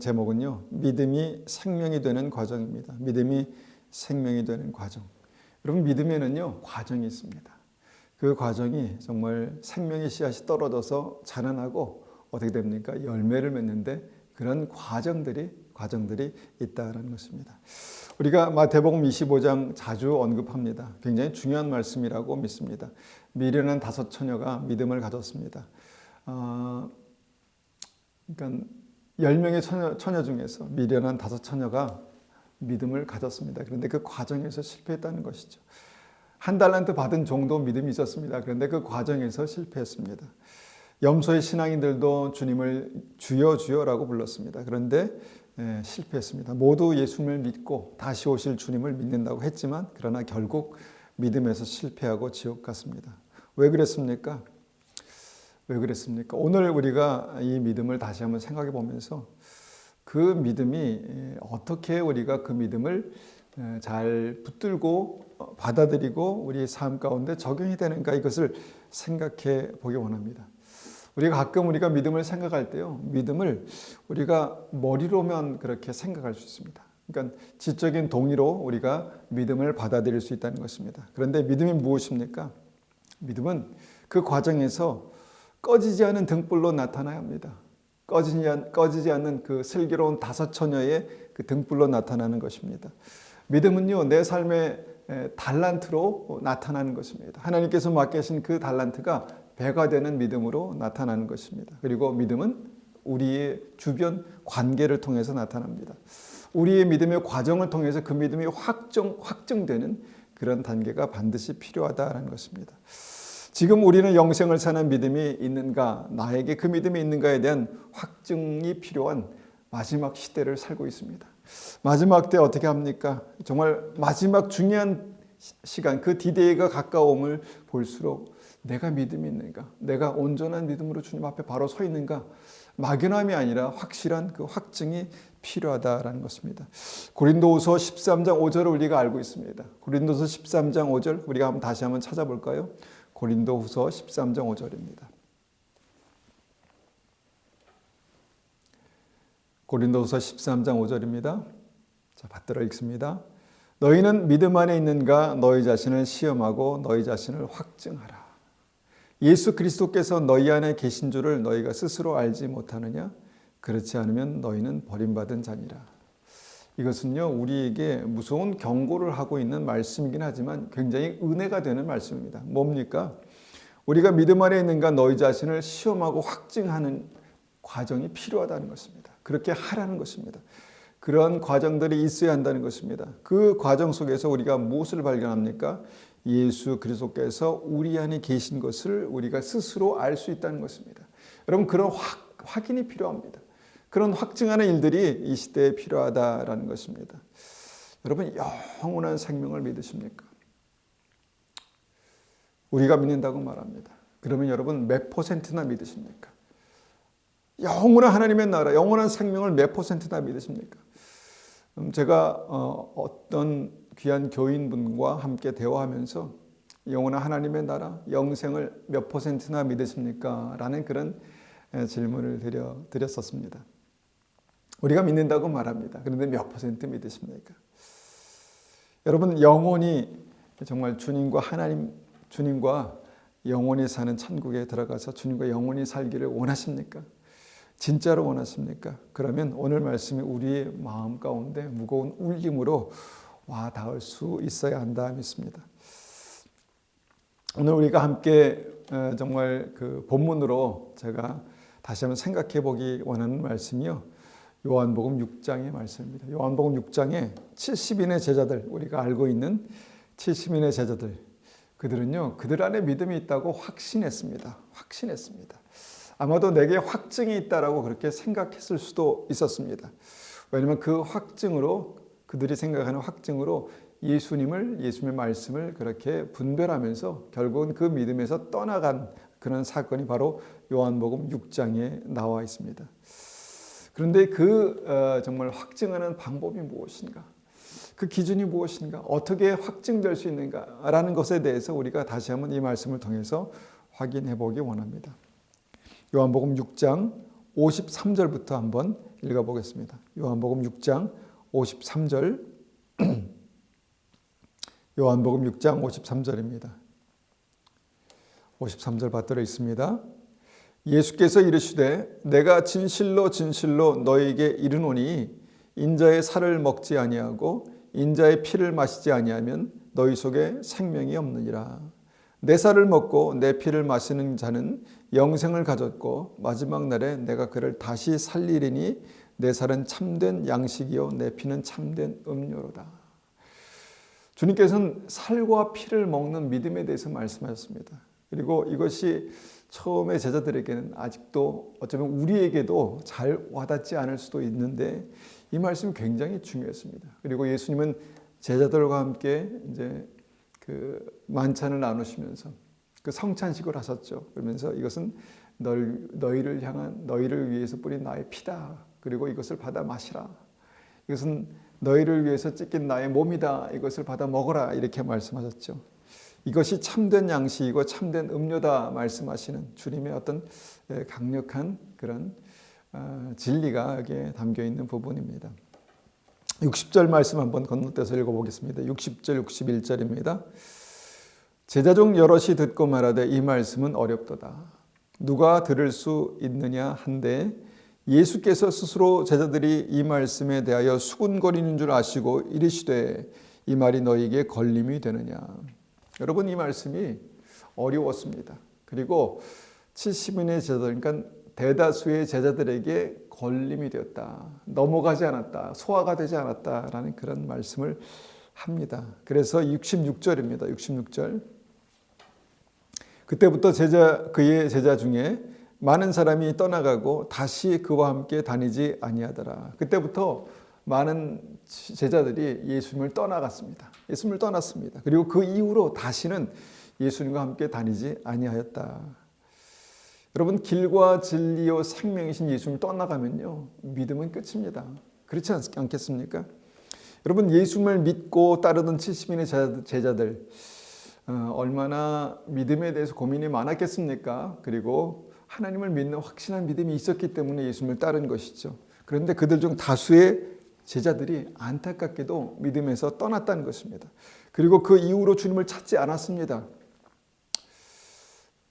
제목은요, 믿음이 생명이 되는 과정입니다. 믿음이 생명이 되는 과정. 여러분, 믿음에는요, 과정이 있습니다. 그 과정이 정말 생명의 씨앗이 떨어져서 자라나고 어떻게 됩니까? 열매를 맺는데 그런 과정들이 있다라는 것입니다. 우리가 마태복음 25장 자주 언급합니다. 굉장히 중요한 말씀이라고 믿습니다. 미련한 5 처녀가 믿음을 가졌습니다. 그러니까 10명의 처녀 중에서 미련한 5 처녀가 믿음을 가졌습니다. 그런데 그 과정에서 실패했다는 것이죠. 1 달란트 받은 종도 믿음이 있었습니다. 그런데 그 과정에서 실패했습니다. 염소의 신앙인들도 주님을 주여 주여라고 불렀습니다. 그런데 실패했습니다. 모두 예수님을 믿고 다시 오실 주님을 믿는다고 했지만 그러나 결국 믿음에서 실패하고 지옥 갔습니다. 왜 그랬습니까? 오늘 우리가 이 믿음을 다시 한번 생각해 보면서 그 믿음이 어떻게 우리가 그 믿음을 잘 붙들고 받아들이고 우리의 삶 가운데 적용이 되는가, 이것을 생각해 보기 원합니다. 우리가 믿음을 생각할 때요, 믿음을 우리가 머리로만 그렇게 생각할 수 있습니다. 그러니까 지적인 동의로 우리가 믿음을 받아들일 수 있다는 것입니다. 그런데 믿음이 무엇입니까? 믿음은 그 과정에서 꺼지지 않은 등불로 나타나야 합니다. 꺼지지 않는 그 슬기로운 5 처녀의 그 등불로 나타나는 것입니다. 믿음은요, 내 삶의 달란트로 나타나는 것입니다. 하나님께서 맡기신 그 달란트가 배가 되는 믿음으로 나타나는 것입니다. 그리고 믿음은 우리의 주변 관계를 통해서 나타납니다. 우리의 믿음의 과정을 통해서 그 믿음이 확정되는 그런 단계가 반드시 필요하다는 것입니다. 지금 우리는 영생을 사는 믿음이 있는가, 나에게 그 믿음이 있는가에 대한 확증이 필요한 마지막 시대를 살고 있습니다. 마지막 때 어떻게 합니까? 정말 마지막 중요한 시간, 그 디데이가 가까움을 볼수록 내가 믿음이 있는가, 내가 온전한 믿음으로 주님 앞에 바로 서 있는가, 막연함이 아니라 확실한 그 확증이 필요하다라는 것입니다. 고린도후서 13장 5절을 우리가 알고 있습니다. 고린도후서 13장 5절 우리가 다시 한번 찾아볼까요? 고린도후서 13장 5절입니다. 고린도후서 13장 5절입니다. 자, 받들어 읽습니다. 너희는 믿음 안에 있는가? 너희 자신을 시험하고 너희 자신을 확증하라. 예수 그리스도께서 너희 안에 계신 줄을 너희가 스스로 알지 못하느냐? 그렇지 않으면 너희는 버림받은 자니라. 이것은요, 우리에게 무서운 경고를 하고 있는 말씀이긴 하지만 굉장히 은혜가 되는 말씀입니다. 뭡니까? 우리가 믿음 안에 있는가 너희 자신을 시험하고 확증하는 과정이 필요하다는 것입니다. 그렇게 하라는 것입니다. 그런 과정들이 있어야 한다는 것입니다. 그 과정 속에서 우리가 무엇을 발견합니까? 예수 그리스도께서 우리 안에 계신 것을 우리가 스스로 알 수 있다는 것입니다. 여러분, 그런 확인이 필요합니다. 그런 확증하는 일들이 이 시대에 필요하다라는 것입니다. 여러분, 영원한 생명을 믿으십니까? 우리가 믿는다고 말합니다. 그러면 여러분 몇 %나 믿으십니까? 영원한 하나님의 나라, 영원한 생명을 몇 %나 믿으십니까? 제가 어떤 귀한 교인분과 함께 대화하면서 영원한 하나님의 나라, 영생을 몇 %나 믿으십니까? 라는 그런 질문을 드렸었습니다. 우리가 믿는다고 말합니다. 그런데 몇 % 믿으십니까? 여러분, 영원히 정말 주님과 영원히 사는 천국에 들어가서 주님과 영원히 살기를 원하십니까? 진짜로 원하십니까? 그러면 오늘 말씀이 우리의 마음 가운데 무거운 울림으로 와 닿을 수 있어야 한다 믿습니다. 오늘 우리가 함께 정말 그 본문으로 제가 다시 한번 생각해 보기 원하는 말씀이요, 요한복음 6장의 말씀입니다. 요한복음 6장에 70인의 제자들, 우리가 알고 있는 70인의 제자들, 그들은요, 그들 안에 믿음이 있다고 확신했습니다. 아마도 내게 확증이 있다라고 그렇게 생각했을 수도 있었습니다. 왜냐하면 그 확증으로, 그들이 생각하는 확증으로 예수님의 말씀을 그렇게 분별하면서 결국은 그 믿음에서 떠나간 그런 사건이 바로 요한복음 6장에 나와 있습니다. 그런데 정말 확증하는 방법이 무엇인가? 그 기준이 무엇인가? 어떻게 확증될 수 있는가라는 것에 대해서 우리가 다시 한번 이 말씀을 통해서 확인해 보기 원합니다. 요한복음 6장 53절부터 한번 읽어보겠습니다. 요한복음 6장 53절. 요한복음 6장 53절입니다. 53절 받들어 있습니다. 예수께서 이르시되 내가 진실로 진실로 너희에게 이르노니 인자의 살을 먹지 아니하고 인자의 피를 마시지 아니하면 너희 속에 생명이 없느니라. 내 살을 먹고 내 피를 마시는 자는 영생을 가졌고 마지막 날에 내가 그를 다시 살리리니 내 살은 참된 양식이요 내 피는 참된 음료로다. 주님께서는 살과 피를 먹는 믿음에 대해서 말씀하셨습니다. 그리고 이것이 처음에 제자들에게는 아직도 어쩌면 우리에게도 잘 와닿지 않을 수도 있는데 이 말씀이 굉장히 중요했습니다. 그리고 예수님은 제자들과 함께 이제 그 만찬을 나누시면서 그 성찬식을 하셨죠. 그러면서 이것은 너희를 향한 너희를 위해서 뿌린 나의 피다. 그리고 이것을 받아 마시라. 이것은 너희를 위해서 찢긴 나의 몸이다. 이것을 받아 먹어라. 이렇게 말씀하셨죠. 이것이 참된 양식이고 참된 음료다 말씀하시는 주님의 어떤 강력한 그런 진리가 여기에 담겨 있는 부분입니다. 60절 말씀 한번 건너뛰어서 읽어보겠습니다. 60절 61절입니다. 제자 중 여럿이 듣고 말하되 이 말씀은 어렵도다. 누가 들을 수 있느냐 한데 예수께서 스스로 제자들이 이 말씀에 대하여 수군거리는 줄 아시고 이르시되 이 말이 너희에게 걸림이 되느냐. 여러분 이 말씀이 어려웠습니다. 그리고 70인의 제자들, 그러니까 대다수의 제자들에게 걸림이 되었다. 넘어가지 않았다. 소화가 되지 않았다라는 그런 말씀을 합니다. 그래서 66절입니다. 66절. 그때부터 그의 제자 중에 많은 사람이 떠나가고 다시 그와 함께 다니지 아니하더라. 그때부터 많은 제자들이 예수님을 떠나갔습니다. 예수님을 떠났습니다. 그리고 그 이후로 다시는 예수님과 함께 다니지 아니하였다. 여러분 길과 진리요 생명이신 예수님을 떠나가면요 믿음은 끝입니다. 그렇지 않겠습니까? 여러분 예수님을 믿고 따르던 70인의 제자들 얼마나 믿음에 대해서 고민이 많았겠습니까? 그리고 하나님을 믿는 확신한 믿음이 있었기 때문에 예수님을 따른 것이죠. 그런데 그들 중 다수의 제자들이 안타깝게도 믿음에서 떠났다는 것입니다. 그리고 그 이후로 주님을 찾지 않았습니다.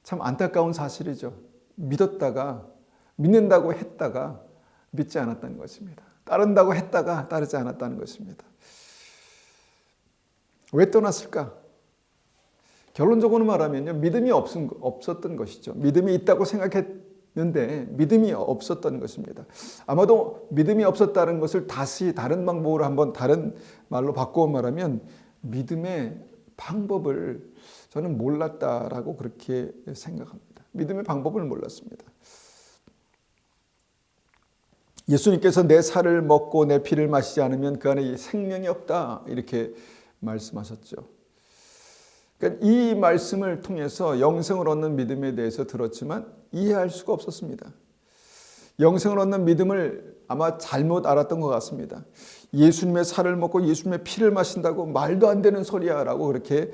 참 안타까운 사실이죠. 믿었다가 믿는다고 했다가 믿지 않았다는 것입니다. 따른다고 했다가 따르지 않았다는 것입니다. 왜 떠났을까? 결론적으로 말하면요, 믿음이 없었던 것이죠. 믿음이 있다고 생각했는데 믿음이 없었던 것입니다. 아마도 믿음이 없었다는 것을 다시 다른 방법으로 한번 다른 말로 바꾸어 말하면 믿음의 방법을 저는 몰랐다라고 그렇게 생각합니다. 믿음의 방법을 몰랐습니다. 예수님께서 내 살을 먹고 내 피를 마시지 않으면 그 안에 생명이 없다 이렇게 말씀하셨죠. 그러니까 이 말씀을 통해서 영생을 얻는 믿음에 대해서 들었지만 이해할 수가 없었습니다. 영생을 얻는 믿음을 아마 잘못 알았던 것 같습니다. 예수님의 살을 먹고 예수님의 피를 마신다고 말도 안 되는 소리야 라고 그렇게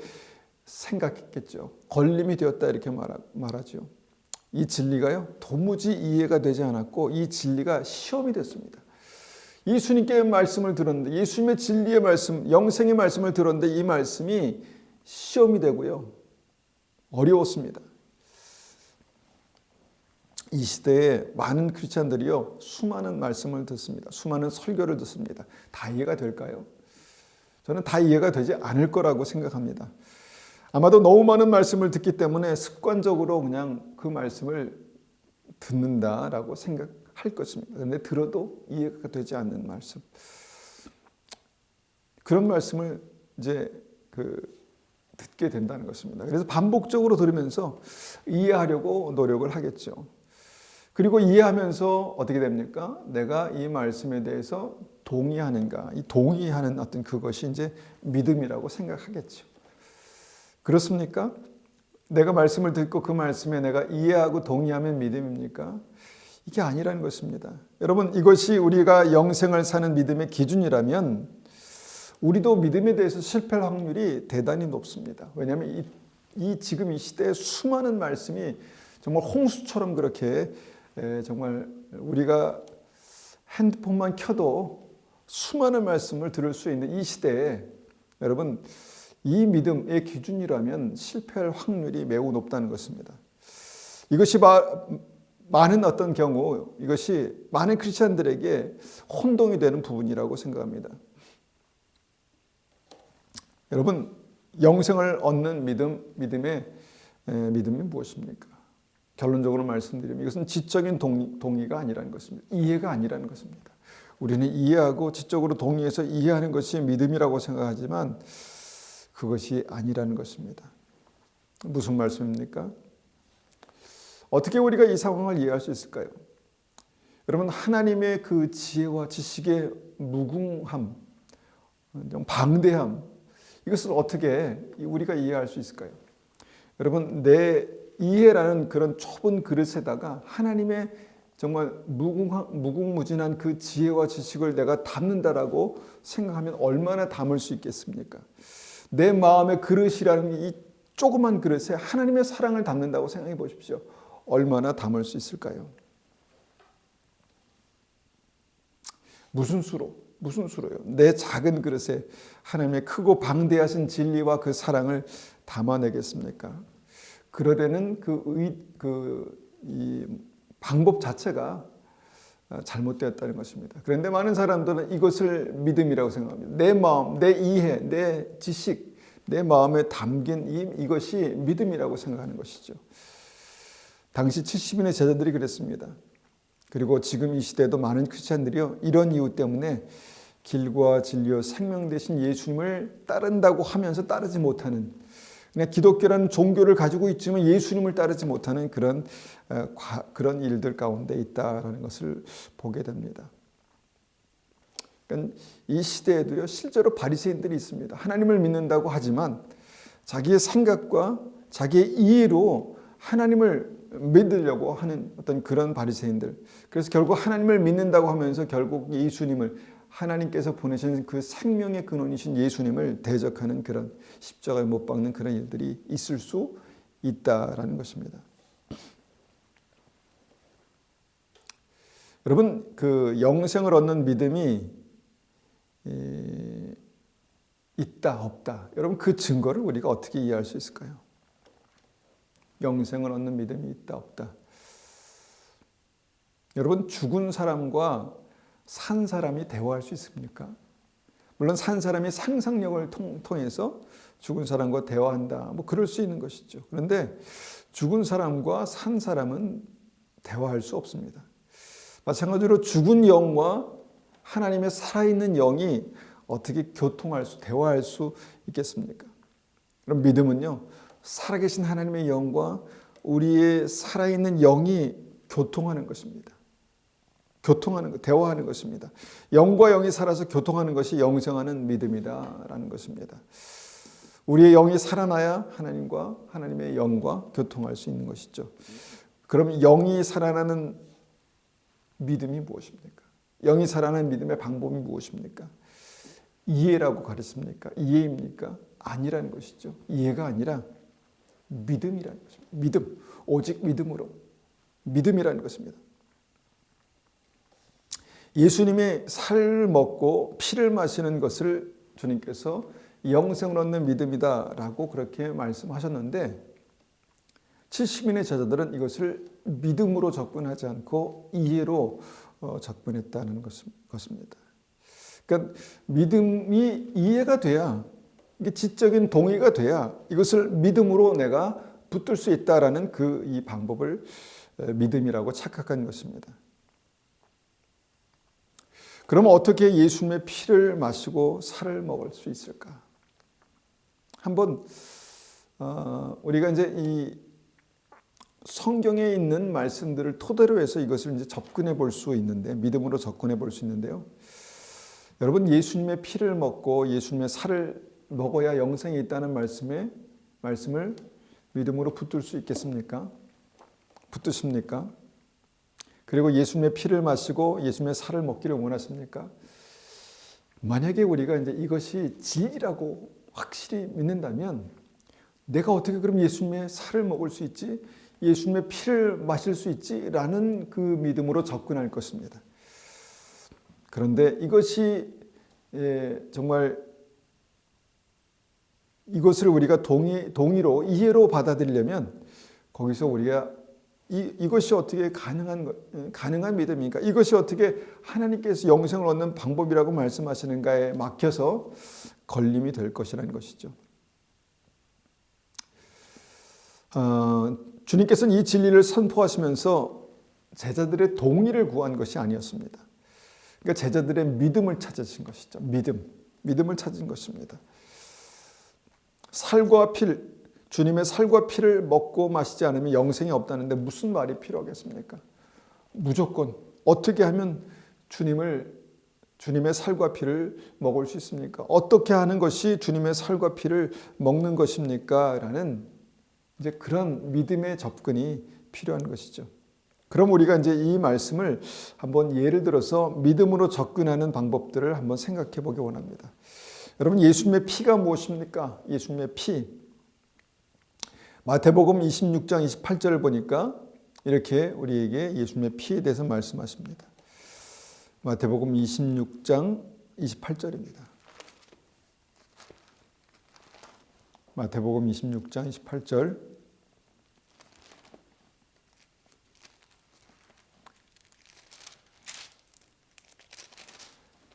생각했겠죠. 걸림이 되었다 이렇게 말하죠. 이 진리가요 도무지 이해가 되지 않았고 이 진리가 시험이 됐습니다. 예수님께 말씀을 들었는데 예수님의 진리의 말씀, 영생의 말씀을 들었는데 이 말씀이 시험이 되고요. 어려웠습니다. 이 시대에 많은 크리스찬들이요 수많은 말씀을 듣습니다. 수많은 설교를 듣습니다. 다 이해가 될까요? 저는 다 이해가 되지 않을 거라고 생각합니다. 아마도 너무 많은 말씀을 듣기 때문에 습관적으로 그냥 그 말씀을 듣는다라고 생각할 것입니다. 그런데 들어도 이해가 되지 않는 말씀. 그런 말씀을 이제 듣게 된다는 것입니다. 그래서 반복적으로 들으면서 이해하려고 노력을 하겠죠. 그리고 이해하면서 어떻게 됩니까? 내가 이 말씀에 대해서 동의하는가? 이 동의하는 어떤 그것이 이제 믿음이라고 생각하겠죠. 그렇습니까? 내가 말씀을 듣고 그 말씀에 내가 이해하고 동의하면 믿음입니까? 이게 아니라는 것입니다. 여러분 이것이 우리가 영생을 사는 믿음의 기준이라면 우리도 믿음에 대해서 실패할 확률이 대단히 높습니다. 왜냐하면 지금 이 시대에 수많은 말씀이 정말 홍수처럼 그렇게 정말 우리가 핸드폰만 켜도 수많은 말씀을 들을 수 있는 이 시대에 여러분 이 믿음의 기준이라면 실패할 확률이 매우 높다는 것입니다. 이것이 많은 어떤 경우 이것이 많은 크리스천들에게 혼동이 되는 부분이라고 생각합니다. 여러분 영생을 얻는 믿음이 무엇입니까? 결론적으로 말씀드리면 이것은 지적인 동의가 아니라는 것입니다. 이해가 아니라는 것입니다. 우리는 이해하고 지적으로 동의해서 이해하는 것이 믿음이라고 생각하지만 그것이 아니라는 것입니다. 무슨 말씀입니까? 어떻게 우리가 이 상황을 이해할 수 있을까요? 여러분 하나님의 그 지혜와 지식의 무궁함, 방대함 이것을 어떻게 우리가 이해할 수 있을까요? 여러분 내 이해라는 그런 좁은 그릇에다가 하나님의 정말 무궁무진한 그 지혜와 지식을 내가 담는다라고 생각하면 얼마나 담을 수 있겠습니까? 내 마음의 그릇이라는 이 조그만 그릇에 하나님의 사랑을 담는다고 생각해 보십시오. 얼마나 담을 수 있을까요? 무슨 수로요? 내 작은 그릇에 하나님의 크고 방대하신 진리와 그 사랑을 담아내겠습니까? 그러려는 이 방법 자체가 잘못되었다는 것입니다. 그런데 많은 사람들은 이것을 믿음이라고 생각합니다. 내 마음, 내 이해, 내 지식, 내 마음에 담긴 이것이 믿음이라고 생각하는 것이죠. 당시 70인의 제자들이 그랬습니다. 그리고 지금 이 시대에도 많은 크리스찬들이요 이런 이유 때문에 길과 진리와 생명 되신 예수님을 따른다고 하면서 따르지 못하는 그냥 기독교라는 종교를 가지고 있지만 예수님을 따르지 못하는 그런 일들 가운데 있다라는 것을 보게 됩니다. 그러니까 이 시대에도요 실제로 바리새인들이 있습니다. 하나님을 믿는다고 하지만 자기의 생각과 자기의 이해로 하나님을 믿으려고 하는 어떤 그런 바리새인들. 그래서 결국 하나님을 믿는다고 하면서 결국 예수님을 하나님께서 보내신 그 생명의 근원이신 예수님을 대적하는 그런 십자가에 못 박는 그런 일들이 있을 수 있다라는 것입니다. 여러분 그 영생을 얻는 믿음이 있다 없다. 여러분 그 증거를 우리가 어떻게 이해할 수 있을까요? 영생을 얻는 믿음이 있다 없다. 여러분 죽은 사람과 산 사람이 대화할 수 있습니까? 물론 산 사람이 상상력을 통해서 죽은 사람과 대화한다. 뭐 그럴 수 있는 것이죠. 그런데 죽은 사람과 산 사람은 대화할 수 없습니다. 마찬가지로 죽은 영과 하나님의 살아있는 영이 어떻게 대화할 수 있겠습니까? 그럼 믿음은요, 살아계신 하나님의 영과 우리의 살아있는 영이 교통하는 것입니다. 대화하는 것입니다. 영과 영이 살아서 교통하는 것이 영생하는 믿음이다라는 것입니다. 우리의 영이 살아나야 하나님과 하나님의 영과 교통할 수 있는 것이죠. 그럼 영이 살아나는 믿음이 무엇입니까? 영이 살아나는 믿음의 방법이 무엇입니까? 이해라고 가르칩니까? 이해입니까? 아니라는 것이죠. 이해가 아니라 믿음이라는 것입니다. 믿음, 오직 믿음으로. 믿음이라는 것입니다. 예수님의 살을 먹고 피를 마시는 것을 주님께서 영생을 얻는 믿음이다라고 그렇게 말씀하셨는데 70인의 제자들은 이것을 믿음으로 접근하지 않고 이해로 접근했다는 것입니다. 그러니까 믿음이 이해가 돼야 이게 지적인 동의가 돼야 이것을 믿음으로 내가 붙들 수 있다라는 이 방법을 믿음이라고 착각한 것입니다. 그러면 어떻게 예수님의 피를 마시고 살을 먹을 수 있을까? 한번 우리가 이제 이 성경에 있는 말씀들을 토대로 해서 이것을 이제 접근해 볼 수 있는데 믿음으로 접근해 볼 수 있는데요. 여러분 예수님의 피를 먹고 예수님의 살을 먹어야 영생이 있다는 말씀을 믿음으로 붙들 수 있겠습니까? 붙드십니까? 그리고 예수님의 피를 마시고 예수님의 살을 먹기를 원하십니까? 만약에 우리가 이제 이것이 진리라고 확실히 믿는다면 내가 어떻게 그럼 예수님의 살을 먹을 수 있지? 예수님의 피를 마실 수 있지라는 그 믿음으로 접근할 것입니다. 그런데 이것이 정말 이것을 우리가 동의로 이해로 받아들이려면 거기서 우리가 이것이 어떻게 가능한 믿음입니까? 이것이 어떻게 하나님께서 영생을 얻는 방법이라고 말씀하시는가에 막혀서 걸림이 될 것이라는 것이죠. 주님께서는 이 진리를 선포하시면서 제자들의 동의를 구한 것이 아니었습니다. 그러니까 제자들의 믿음을 찾으신 것이죠. 믿음을 찾은 것입니다. 살과 피, 주님의 살과 피를 먹고 마시지 않으면 영생이 없다는데 무슨 말이 필요하겠습니까? 무조건 어떻게 하면 주님의 살과 피를 먹을 수 있습니까? 어떻게 하는 것이 주님의 살과 피를 먹는 것입니까? 라는 이제 그런 믿음의 접근이 필요한 것이죠. 그럼 우리가 이제 이 말씀을 한번 예를 들어서 믿음으로 접근하는 방법들을 한번 생각해 보기 원합니다. 여러분, 예수님의 피가 무엇입니까? 예수님의 피. 마태복음 26장 28절을 보니까 이렇게 우리에게 예수님의 피에 대해서 말씀하십니다. 마태복음 26장 28절입니다. 마태복음 26장 28절.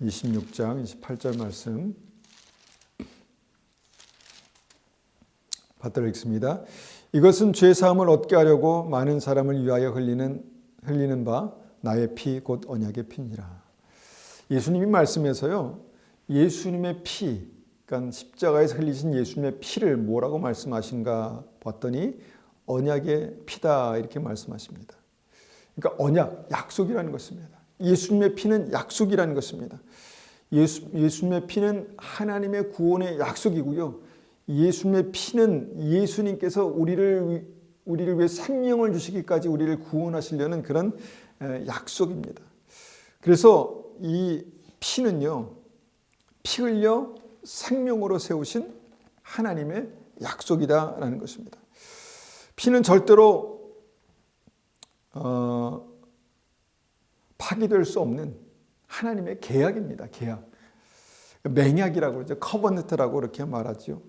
(26장 28절) 말씀 받들어 읽습니다. 이것은 죄 사함을 얻게 하려고 많은 사람을 위하여 흘리는 바 나의 피 곧 언약의 피니라. 예수님이 말씀에서요, 예수님의 피, 그러니까 십자가에서 흘리신 예수님의 피를 뭐라고 말씀하신가 봤더니 언약의 피다 이렇게 말씀하십니다. 그러니까 언약, 약속이라는 것입니다. 예수님의 피는 약속이라는 것입니다. 예수님의 피는 하나님의 구원의 약속이고요. 예수님의 피는 예수님께서 우리를 위해 생명을 주시기까지 우리를 구원하시려는 그런 약속입니다. 그래서 이 피는요, 피 흘려 생명으로 세우신 하나님의 약속이다라는 것입니다. 피는 절대로 파기될 수 없는 하나님의 계약입니다. 계약. 맹약이라고 그러죠. 커버넌트라고 그렇게 말하죠.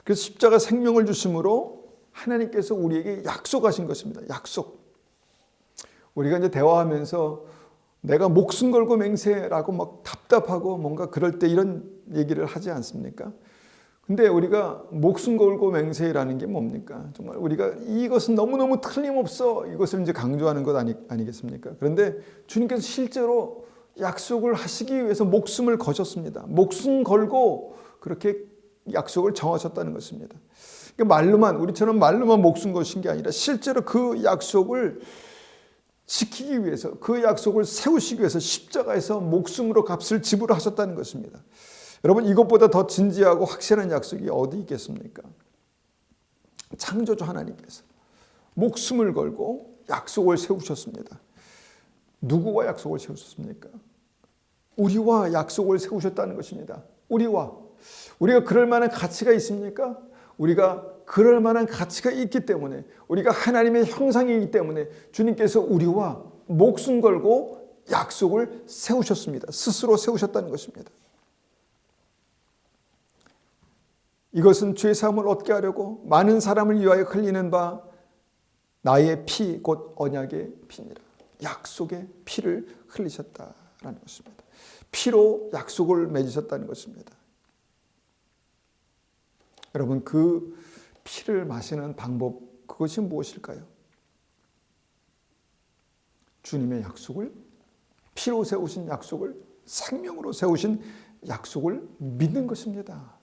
그래서 십자가 생명을 주심으로 하나님께서 우리에게 약속하신 것입니다. 약속. 우리가 이제 대화하면서 내가 목숨 걸고 맹세라고 막 답답하고 뭔가 그럴 때 이런 얘기를 하지 않습니까? 근데 우리가 목숨 걸고 맹세라는 게 뭡니까? 정말 우리가 이것은 너무너무 틀림없어 이것을 이제 강조하는 것 아니겠습니까? 그런데 주님께서 실제로 약속을 하시기 위해서 목숨을 거셨습니다. 목숨 걸고 그렇게 약속을 정하셨다는 것입니다. 그러니까 우리처럼 말로만 목숨 거신 게 아니라 실제로 그 약속을 지키기 위해서, 그 약속을 세우시기 위해서 십자가에서 목숨으로 값을 지불하셨다는 것입니다. 여러분, 이것보다 더 진지하고 확실한 약속이 어디 있겠습니까? 창조주 하나님께서 목숨을 걸고 약속을 세우셨습니다. 누구와 약속을 세우셨습니까? 우리와 약속을 세우셨다는 것입니다. 우리가 그럴 만한 가치가 있습니까? 우리가 그럴 만한 가치가 있기 때문에, 우리가 하나님의 형상이기 때문에 주님께서 우리와 목숨 걸고 약속을 세우셨습니다. 스스로 세우셨다는 것입니다. 이것은 죄 사함을 얻게 하려고 많은 사람을 위하여 흘리는 바 나의 피 곧 언약의 피니라. 약속의 피를 흘리셨다라는 것입니다. 피로 약속을 맺으셨다는 것입니다. 여러분, 그 피를 마시는 방법, 그것이 무엇일까요? 주님의 약속을, 피로 세우신 약속을, 생명으로 세우신 약속을 믿는 것입니다.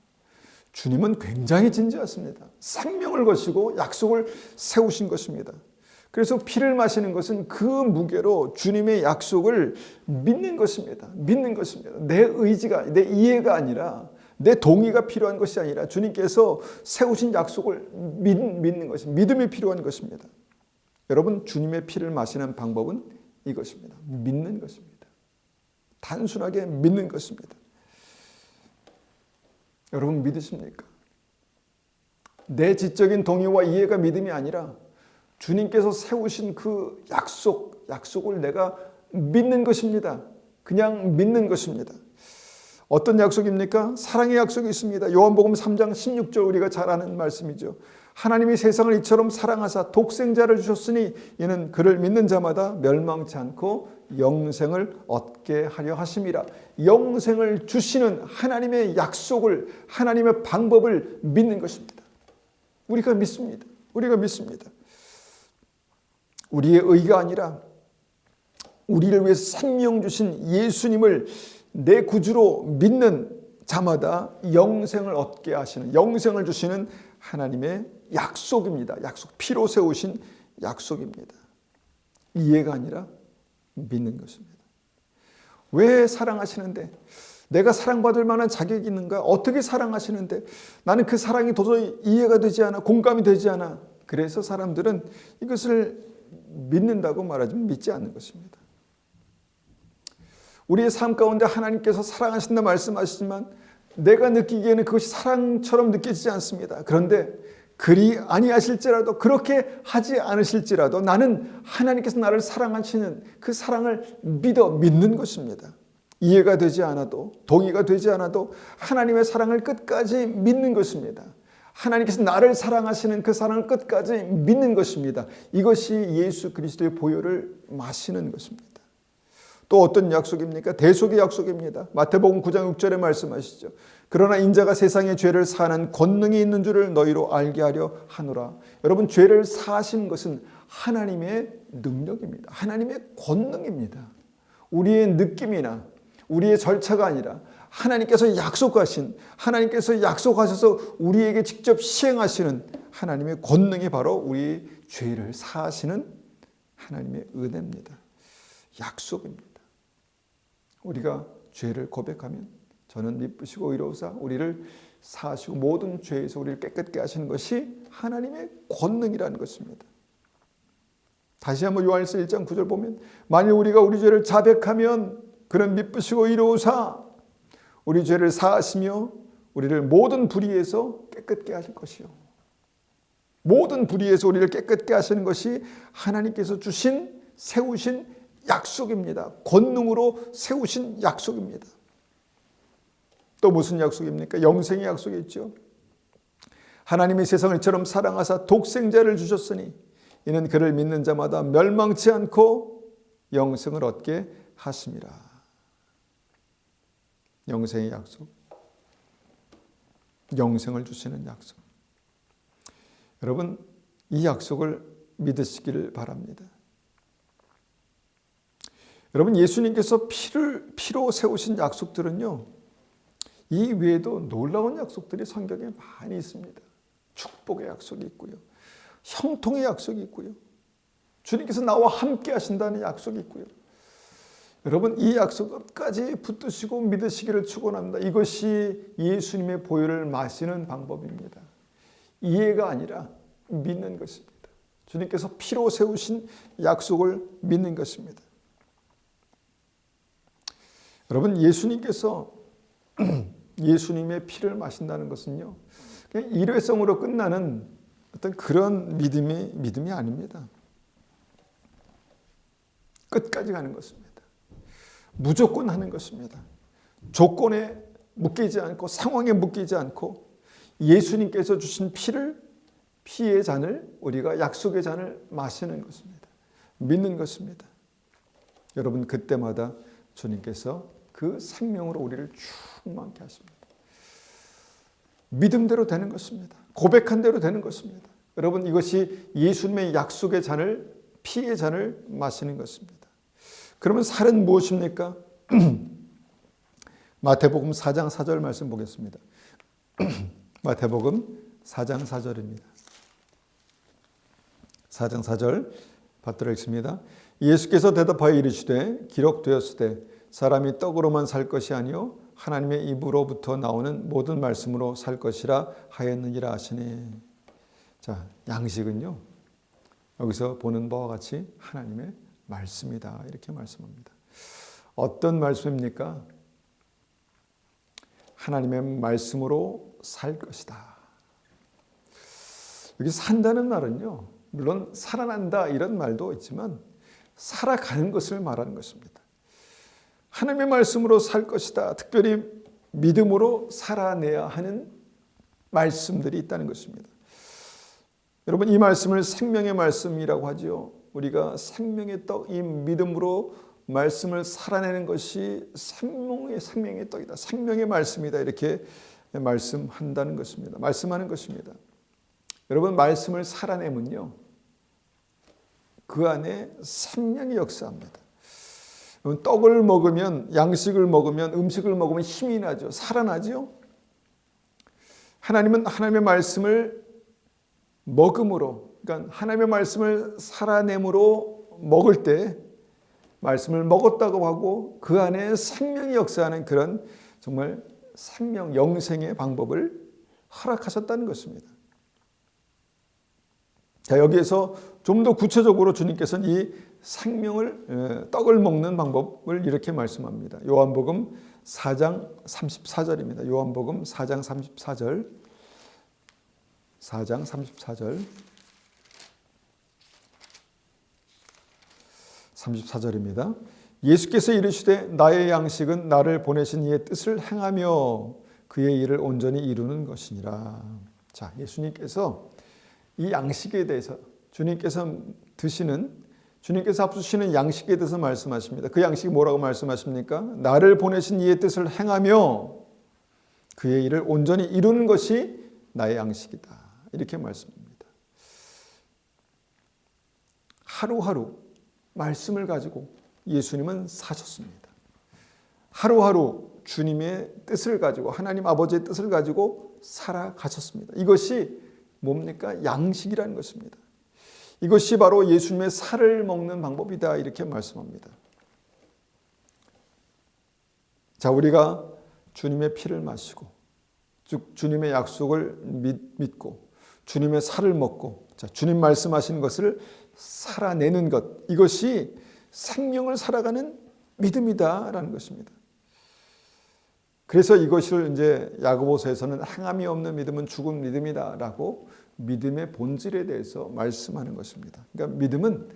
주님은 굉장히 진지하십니다. 생명을 거시고 약속을 세우신 것입니다. 그래서 피를 마시는 것은 그 무게로 주님의 약속을 믿는 것입니다. 믿는 것입니다. 내 의지가, 내 이해가 아니라, 내 동의가 필요한 것이 아니라 주님께서 세우신 약속을 믿는 것입니다. 믿음이 필요한 것입니다. 여러분, 주님의 피를 마시는 방법은 이것입니다. 믿는 것입니다. 단순하게 믿는 것입니다. 여러분, 믿으십니까? 내 지적인 동의와 이해가 믿음이 아니라 주님께서 세우신 그 약속을 내가 믿는 것입니다. 그냥 믿는 것입니다. 어떤 약속입니까? 사랑의 약속이 있습니다. 요한복음 3장 16절 우리가 잘 아는 말씀이죠. 하나님이 세상을 이처럼 사랑하사 독생자를 주셨으니 이는 그를 믿는 자마다 멸망치 않고 영생을 얻게 하려 하심이라. 영생을 주시는 하나님의 약속을, 하나님의 방법을 믿는 것입니다. 우리가 믿습니다. 우리가 믿습니다. 우리의 의가 아니라 우리를 위해서 생명 주신 예수님을 내 구주로 믿는 자마다 영생을 얻게 하시는, 영생을 주시는 하나님의 약속입니다. 약속, 피로 세우신 약속입니다. 이해가 아니라 믿는 것입니다. 왜 사랑하시는데? 내가 사랑받을 만한 자격이 있는가? 어떻게 사랑하시는데? 나는 그 사랑이 도저히 이해가 되지 않아, 공감이 되지 않아. 그래서 사람들은 이것을 믿는다고 말하지만 믿지 않는 것입니다. 우리의 삶 가운데 하나님께서 사랑하신다 말씀하시지만 내가 느끼기에는 그것이 사랑처럼 느껴지지 않습니다. 그런데 그리 아니하실지라도, 그렇게 하지 않으실지라도 나는 하나님께서 나를 사랑하시는 그 사랑을 믿는 것입니다. 이해가 되지 않아도, 동의가 되지 않아도 하나님의 사랑을 끝까지 믿는 것입니다. 하나님께서 나를 사랑하시는 그 사랑을 끝까지 믿는 것입니다. 이것이 예수 그리스도의 보혈을 마시는 것입니다. 또 어떤 약속입니까? 대속의 약속입니다. 마태복음 9장 6절에 말씀하시죠. 그러나 인자가 세상의 죄를 사하는 권능이 있는 줄을 너희로 알게 하려 하노라. 여러분, 죄를 사하신 것은 하나님의 능력입니다. 하나님의 권능입니다. 우리의 느낌이나 우리의 절차가 아니라 하나님께서 약속하신, 하나님께서 약속하셔서 우리에게 직접 시행하시는 하나님의 권능이 바로 우리의 죄를 사하시는 하나님의 은혜입니다. 약속입니다. 우리가 죄를 고백하면 저는 미쁘시고 의로우사 우리를 사하시고 모든 죄에서 우리를 깨끗게 하시는 것이 하나님의 권능이라는 것입니다. 다시 한번 요한일서 1장 9절 보면 만일 우리가 우리 죄를 자백하면 그는 미쁘시고 의로우사 우리 죄를 사하시며 우리를 모든 불의에서 깨끗게 하실 것이요. 모든 불의에서 우리를 깨끗게 하시는 것이 하나님께서 주신, 세우신 약속입니다. 권능으로 세우신 약속입니다. 또 무슨 약속입니까? 영생의 약속이 있죠. 하나님이 세상을 이처럼 사랑하사 독생자를 주셨으니 이는 그를 믿는 자마다 멸망치 않고 영생을 얻게 하심이라. 영생의 약속, 영생을 주시는 약속. 여러분, 이 약속을 믿으시기를 바랍니다. 여러분, 예수님께서 피로 세우신 약속들은요, 이 외에도 놀라운 약속들이 성경에 많이 있습니다. 축복의 약속이 있고요, 형통의 약속이 있고요, 주님께서 나와 함께 하신다는 약속이 있고요. 여러분, 이 약속 끝까지 붙드시고 믿으시기를 축원합니다. 이것이 예수님의 보혈을 마시는 방법입니다. 이해가 아니라 믿는 것입니다. 주님께서 피로 세우신 약속을 믿는 것입니다. 여러분, 예수님께서 예수님의 피를 마신다는 것은요, 그냥 일회성으로 끝나는 어떤 그런 믿음이 아닙니다. 끝까지 가는 것입니다. 무조건 하는 것입니다. 조건에 묶이지 않고 상황에 묶이지 않고 예수님께서 주신 피의 잔을, 우리가 약속의 잔을 마시는 것입니다. 믿는 것입니다. 여러분, 그때마다 주님께서 그 생명으로 우리를 충만케 하십니다. 믿음대로 되는 것입니다. 고백한 대로 되는 것입니다. 여러분, 이것이 예수님의 약속의 잔을, 피의 잔을 마시는 것입니다. 그러면 살은 무엇입니까? 마태복음 4장 4절 말씀 보겠습니다. 마태복음 4장 4절입니다. 4장 4절 받들어 읽습니다. 예수께서 대답하여 이르시되 기록되었으되 사람이 떡으로만 살 것이 아니요 하나님의 입으로부터 나오는 모든 말씀으로 살 것이라 하였느니라 하시니. 자, 양식은요, 여기서 보는 바와 같이 하나님의 말씀이다, 이렇게 말씀합니다. 어떤 말씀입니까? 하나님의 말씀으로 살 것이다. 여기 산다는 말은요, 물론 살아난다 이런 말도 있지만 살아가는 것을 말하는 것입니다. 하나님의 말씀으로 살 것이다. 특별히 믿음으로 살아내야 하는 말씀들이 있다는 것입니다. 여러분, 이 말씀을 생명의 말씀이라고 하죠. 우리가 생명의 떡, 이 믿음으로 말씀을 살아내는 것이 생명의 떡이다. 생명의 말씀이다. 이렇게 말씀한다는 것입니다. 말씀하는 것입니다. 여러분, 말씀을 살아내면요, 그 안에 생명이 역사합니다. 떡을 먹으면, 양식을 먹으면, 음식을 먹으면 힘이 나죠. 살아나죠. 하나님은 하나님의 말씀을 먹음으로, 그러니까 하나님의 말씀을 살아내므로 먹을 때 말씀을 먹었다고 하고 그 안에 생명이 역사하는 그런 정말 생명, 영생의 방법을 허락하셨다는 것입니다. 자, 여기에서 좀 더 구체적으로 주님께서는 이 생명을, 떡을 먹는 방법을 이렇게 말씀합니다. 요한복음 4장 34절입니다. 요한복음 4장 34절. 4장 34절. 34절입니다. 예수께서 이르시되 나의 양식은 나를 보내신 이의 뜻을 행하며 그의 일을 온전히 이루는 것이니라. 자, 예수님께서 이 양식에 대해서 주님께서 합주시는 양식에 대해서 말씀하십니다. 그 양식이 뭐라고 말씀하십니까? 나를 보내신 이의 뜻을 행하며 그의 일을 온전히 이루는 것이 나의 양식이다. 이렇게 말씀합니다. 하루하루 말씀을 가지고 예수님은 사셨습니다. 하루하루 주님의 뜻을 가지고, 하나님 아버지의 뜻을 가지고 살아가셨습니다. 이것이 뭡니까? 양식이라는 것입니다. 이것이 바로 예수님의 살을 먹는 방법이다. 이렇게 말씀합니다. 자, 우리가 주님의 피를 마시고, 즉 주님의 약속을 믿고 주님의 살을 먹고, 자, 주님 말씀하신 것을 살아내는 것, 이것이 생명을 살아가는 믿음이다라는 것입니다. 그래서 이것을 이제 야고보서에서는 행함이 없는 믿음은 죽은 믿음이다라고 믿음의 본질에 대해서 말씀하는 것입니다. 그러니까 믿음은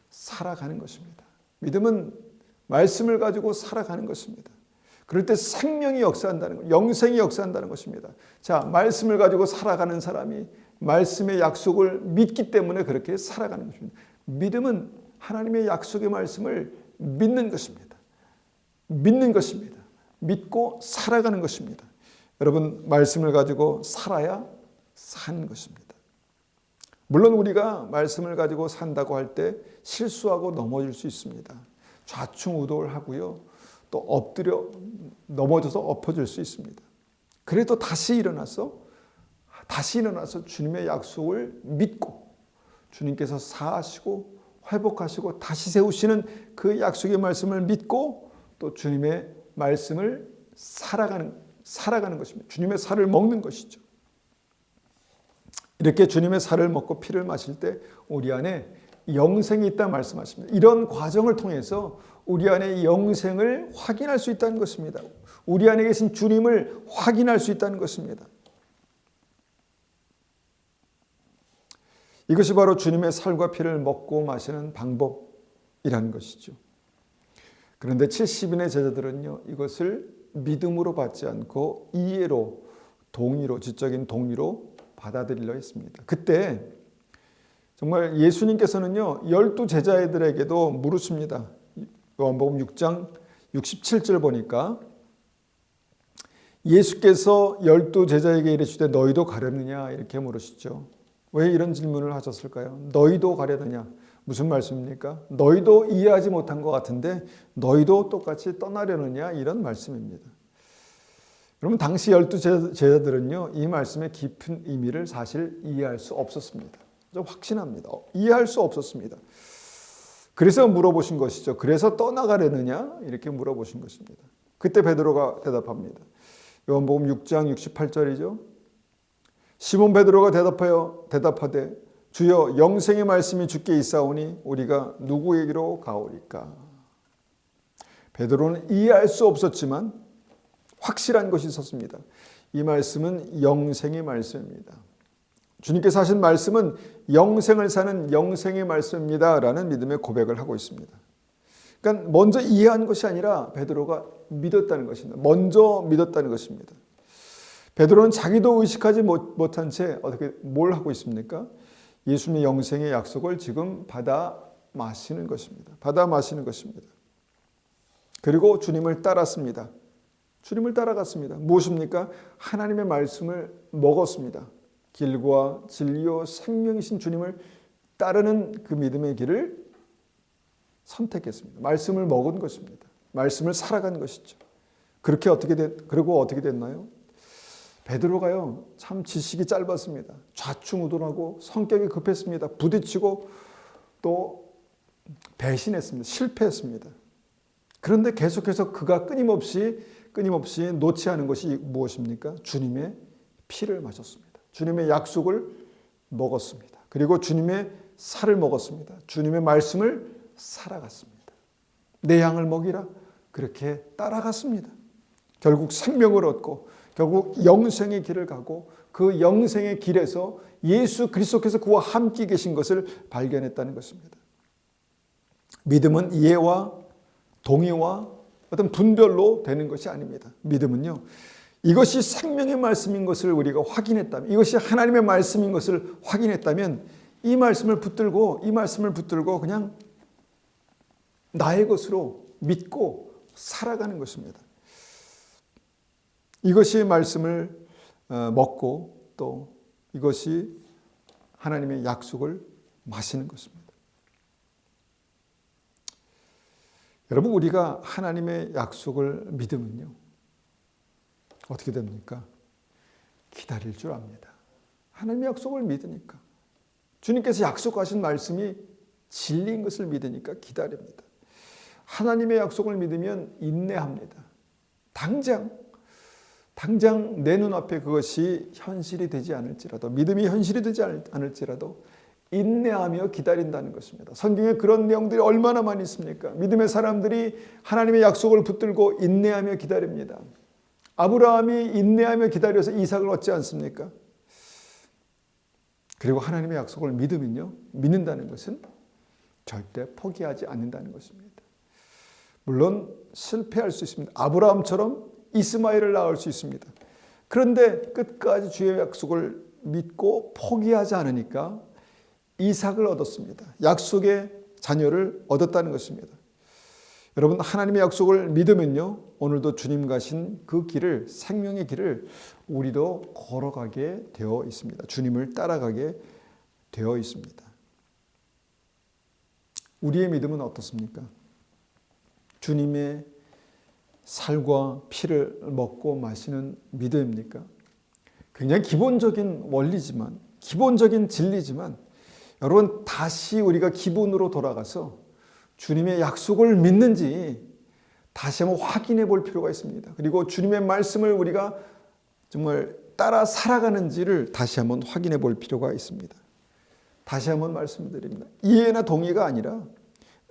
살아가는 것입니다. 믿음은 말씀을 가지고 살아가는 것입니다. 그럴 때 생명이 역사한다는 것, 영생이 역사한다는 것입니다. 자, 말씀을 가지고 살아가는 사람이 말씀의 약속을 믿기 때문에 그렇게 살아가는 것입니다. 믿음은 하나님의 약속의 말씀을 믿는 것입니다. 믿는 것입니다. 믿고 살아가는 것입니다. 여러분, 말씀을 가지고 살아야 사는 것입니다. 물론 우리가 말씀을 가지고 산다고 할 때 실수하고 넘어질 수 있습니다. 좌충우돌 하고요. 또 엎드려 넘어져서 엎어질 수 있습니다. 그래도 다시 일어나서 주님의 약속을 믿고 주님께서 사하시고 회복하시고 다시 세우시는 그 약속의 말씀을 믿고 또 주님의 말씀을 살아가는 것입니다. 주님의 살을 먹는 것이죠. 이렇게 주님의 살을 먹고 피를 마실 때 우리 안에 영생이 있다 말씀하십니다. 이런 과정을 통해서 우리 안에 영생을 확인할 수 있다는 것입니다. 우리 안에 계신 주님을 확인할 수 있다는 것입니다. 이것이 바로 주님의 살과 피를 먹고 마시는 방법이라는 것이죠. 그런데 70인의 제자들은요, 이것을 믿음으로 받지 않고 이해로, 동의로, 지적인 동의로 받아들이려 했습니다. 그때 정말 예수님께서는요, 12 제자들에게도 물으십니다. 요한복음 6장 67절 보니까 예수께서 12 제자에게 이르시되 너희도 가려느냐 이렇게 물으시죠. 왜 이런 질문을 하셨을까요? 너희도 가려느냐? 무슨 말씀입니까? 너희도 이해하지 못한 것 같은데 너희도 똑같이 떠나려느냐? 이런 말씀입니다. 여러분, 당시 12 제자들은요, 이 말씀의 깊은 의미를 사실 이해할 수 없었습니다. 좀 확신합니다. 이해할 수 없었습니다. 그래서 물어보신 것이죠. 그래서 떠나가려느냐? 이렇게 물어보신 것입니다. 그때 베드로가 대답합니다. 요한복음 6장 68절이죠. 시몬 베드로가 대답하되 주여 영생의 말씀이 주께 있사오니 우리가 누구에게로 가오리까? 베드로는 이해할 수 없었지만 확실한 것이 있었습니다. 이 말씀은 영생의 말씀입니다. 주님께서 하신 말씀은 영생을 사는 영생의 말씀입니다 라는 믿음의 고백을 하고 있습니다. 그러니까 먼저 이해한 것이 아니라 베드로가 믿었다는 것입니다. 먼저 믿었다는 것입니다. 베드로는 자기도 의식하지 못한 채 어떻게 뭘 하고 있습니까? 예수님의 영생의 약속을 지금 받아 마시는 것입니다. 받아 마시는 것입니다. 그리고 주님을 따랐습니다. 주님을 따라갔습니다. 무엇입니까? 하나님의 말씀을 먹었습니다. 길과 진리요 생명이신 주님을 따르는 그 믿음의 길을 선택했습니다. 말씀을 먹은 것입니다. 말씀을 살아간 것이죠. 그리고 어떻게 됐나요? 베드로가요, 참 지식이 짧았습니다. 좌충우돌하고 성격이 급했습니다. 부딪히고 또 배신했습니다. 실패했습니다. 그런데 계속해서 그가 끊임없이 놓지 않은 것이 무엇입니까? 주님의 피를 마셨습니다. 주님의 약속을 먹었습니다. 그리고 주님의 살을 먹었습니다. 주님의 말씀을 살아갔습니다. 내 양을 먹이라 그렇게 따라갔습니다. 결국 생명을 얻고 결국 영생의 길을 가고 그 영생의 길에서 예수 그리스도께서 그와 함께 계신 것을 발견했다는 것입니다. 믿음은 이해와 동의와 어떤 분별로 되는 것이 아닙니다. 믿음은요, 이것이 생명의 말씀인 것을 우리가 확인했다면, 이것이 하나님의 말씀인 것을 확인했다면 이 말씀을 붙들고 그냥 나의 것으로 믿고 살아가는 것입니다. 이것이 말씀을 먹고 또 이것이 하나님의 약속을 마시는 것입니다. 여러분, 우리가 하나님의 약속을 믿으면요, 어떻게 됩니까? 기다릴 줄 압니다. 하나님의 약속을 믿으니까, 주님께서 약속하신 말씀이 진리인 것을 믿으니까 기다립니다. 하나님의 약속을 믿으면 인내합니다. 당장 내 눈앞에 그것이 현실이 되지 않을지라도, 믿음이 현실이 되지 않을지라도 인내하며 기다린다는 것입니다. 성경에 그런 내용들이 얼마나 많이 있습니까? 믿음의 사람들이 하나님의 약속을 붙들고 인내하며 기다립니다. 아브라함이 인내하며 기다려서 이삭을 얻지 않습니까? 그리고 하나님의 약속을 믿는다는 것은 절대 포기하지 않는다는 것입니다. 물론 실패할 수 있습니다. 아브라함처럼 이스마엘을 낳을 수 있습니다. 그런데 끝까지 주의 약속을 믿고 포기하지 않으니까 이삭을 얻었습니다. 약속의 자녀를 얻었다는 것입니다. 여러분, 하나님의 약속을 믿으면요, 오늘도 주님 가신 그 길을, 생명의 길을 우리도 걸어가게 되어 있습니다. 주님을 따라가게 되어 있습니다. 우리의 믿음은 어떻습니까? 주님의 살과 피를 먹고 마시는 믿음입니까? 굉장히 기본적인 원리지만, 기본적인 진리지만, 여러분, 다시 우리가 기본으로 돌아가서 주님의 약속을 믿는지 다시 한번 확인해 볼 필요가 있습니다. 그리고 주님의 말씀을 우리가 정말 따라 살아가는지를 다시 한번 확인해 볼 필요가 있습니다. 다시 한번 말씀드립니다. 이해나 동의가 아니라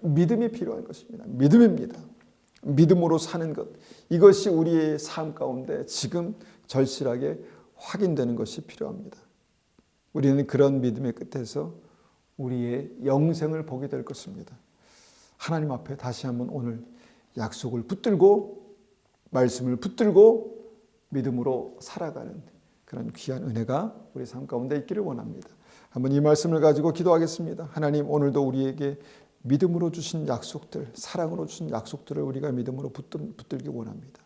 믿음이 필요한 것입니다. 믿음입니다. 믿음으로 사는 것, 이것이 우리의 삶 가운데 지금 절실하게 확인되는 것이 필요합니다. 우리는 그런 믿음의 끝에서 우리의 영생을 보게 될 것입니다. 하나님 앞에 다시 한번 오늘 약속을 붙들고, 말씀을 붙들고 믿음으로 살아가는 그런 귀한 은혜가 우리 삶 가운데 있기를 원합니다. 한번 이 말씀을 가지고 기도하겠습니다. 하나님, 오늘도 우리에게 믿음으로 주신 약속들, 사랑으로 주신 약속들을 우리가 믿음으로 붙들기 원합니다.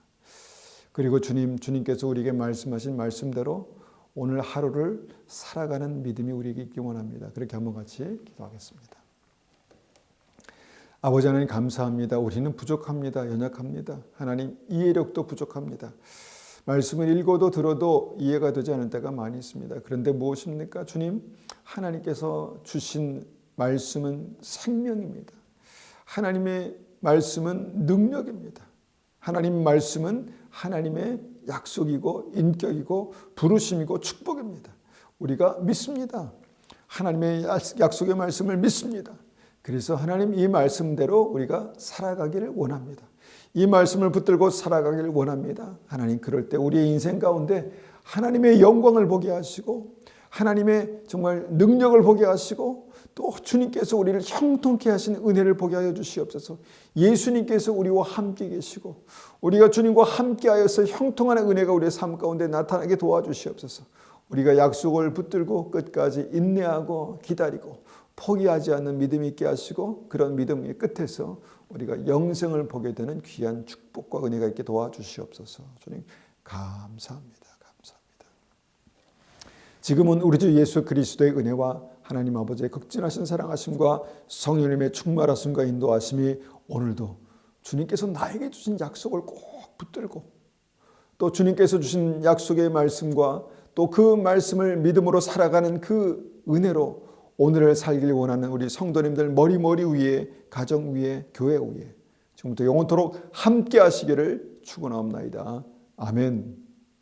그리고 주님께서 우리에게 말씀하신 말씀대로 오늘 하루를 살아가는 믿음이 우리에게 있기 원합니다. 그렇게 한번 같이 기도하겠습니다. 아버지 하나님, 감사합니다. 우리는 부족합니다. 연약합니다. 하나님, 이해력도 부족합니다. 말씀을 읽어도 들어도 이해가 되지 않을 때가 많이 있습니다. 그런데 무엇입니까? 주님, 하나님께서 주신 말씀은 생명입니다. 하나님의 말씀은 능력입니다. 하나님 말씀은 하나님의 약속이고 인격이고 부르심이고 축복입니다. 우리가 믿습니다. 하나님의 약속의 말씀을 믿습니다. 그래서 하나님, 이 말씀대로 우리가 살아가기를 원합니다. 이 말씀을 붙들고 살아가기를 원합니다. 하나님, 그럴 때 우리의 인생 가운데 하나님의 영광을 보게 하시고 하나님의 정말 능력을 보게 하시고 또 주님께서 우리를 형통케 하신 은혜를 보게 하여 주시옵소서. 예수님께서 우리와 함께 계시고 우리가 주님과 함께 하여서 형통한 은혜가 우리의 삶 가운데 나타나게 도와주시옵소서. 우리가 약속을 붙들고 끝까지 인내하고 기다리고 포기하지 않는 믿음이 있게 하시고 그런 믿음의 끝에서 우리가 영생을 보게 되는 귀한 축복과 은혜가 있게 도와주시옵소서. 주님 감사합니다. 감사합니다. 지금은 우리 주 예수 그리스도의 은혜와 하나님 아버지의 극진하신 사랑하심과 성령님의 충만하심과 인도하심이 오늘도 주님께서 나에게 주신 약속을 꼭 붙들고 또 주님께서 주신 약속의 말씀과 또 그 말씀을 믿음으로 살아가는 그 은혜로 오늘을 살길 원하는 우리 성도님들 머리 위에 가정 위에 교회 위에 지금부터 영원토록 함께 하시기를 축원하옵나이다. 아멘.